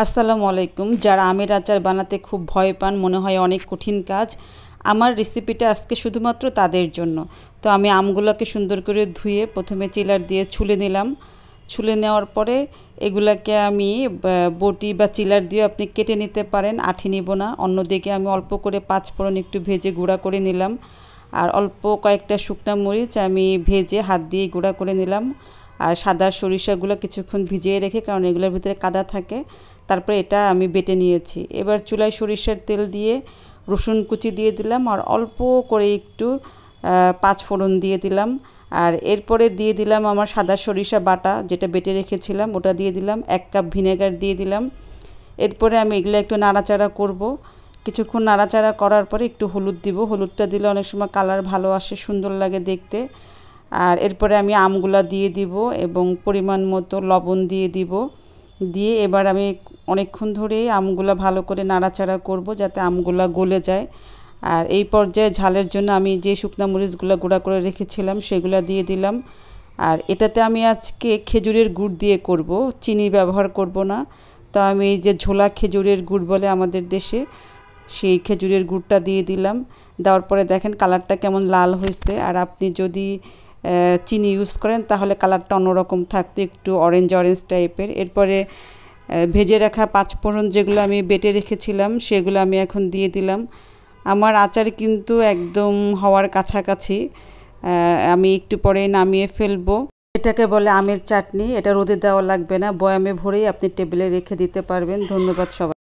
আসসালামু আলাইকুম। যারা আমের আচার বানাতে খুব ভয় পান, মনে হয় অনেক কঠিন কাজ, আমার রেসিপিটা আজকে শুধুমাত্র তাদের জন্য। তো আমি আমগুলোকে সুন্দর করে ধুয়ে প্রথমে চিলার দিয়ে ছুলে নিলাম। ছুলে নেওয়ার পরে এগুলাকে আমি বটি বা চিলার দিয়ে আপনি কেটে নিতে পারেন, আঠি নিব না। অন্যদিকে আমি অল্প করে পাঁচফোড়ন একটু ভেজে গুঁড়া করে নিলাম, আর অল্প কয়েকটা শুকনা মরিচ আমি ভেজে হাত দিয়ে গুঁড়া করে নিলাম। আর সাদা সরিষাগুলো কিছুক্ষণ ভিজিয়ে রেখে, কারণ এগুলোর ভিতরে কাদা থাকে, তারপরে এটা আমি বেটে নিয়েছি। এবার চুলায় সরিষার তেল দিয়ে রসুন কুচি দিয়ে দিলাম, আর অল্প করে একটু পাঁচফোড়ন দিয়ে দিলাম। আর এরপরে দিয়ে দিলাম আমার সাদা সরিষা বাটা, যেটা বেটে রেখেছিলাম, ওটা দিয়ে দিলাম। 1 কাপ ভিনেগার দিয়ে দিলাম। এরপরে আমি এগুলো একটু নাড়াচাড়া করব। কিছুক্ষণ নাড়াচাড়া করার পরে একটু হলুদ দিব। হলুদটা দিলে অনেক সময় কালার ভালো আসে, সুন্দর লাগে দেখতে। আর এরপরে আমি আমগুলা দিয়ে দিব এবং পরিমাণ মতো লবণ দিয়ে দিব। দিয়ে এবার আমি অনেকক্ষণ ধরেই আমগুলা ভালো করে নাড়াচাড়া করব, যাতে আমগুলা গলে যায়। আর এই পর্যায়ে ঝালের জন্য আমি যে শুকনা মরিচগুলো গুঁড়া করে রেখেছিলাম সেগুলো দিয়ে দিলাম। আর এটাতে আমি আজকে খেজুরের গুড় দিয়ে করব, চিনি ব্যবহার করব না। তো আমি এই যে ঝোলা খেজুরের গুড় বলে আমাদের দেশে, সেই খেজুরের গুড়টা দিয়ে দিলাম। দেওয়ার পরে দেখেন কালারটা কেমন লাল হয়েছে। আর আপনি যদি চিনি ইউজ করেন তাহলে কালারটা অন্যরকম থাকতো, একটু অরেঞ্জ অরেঞ্জ টাইপের। এরপরে ভেজে রাখা পাঁচফোড়ন যেগুলো আমি বেটে রেখেছিলাম সেগুলো আমি এখন দিয়ে দিলাম। আমার আচার কিন্তু একদম হওয়ার কাছাকাছি, আমি একটু পরে নামিয়ে ফেলবো। এটাকে বলে আমের চাটনি। এটা রোদে দেওয়া লাগবে না, বয়ামে ভরেই আপনি টেবিলে রেখে দিতে পারবেন। ধন্যবাদ সবাই।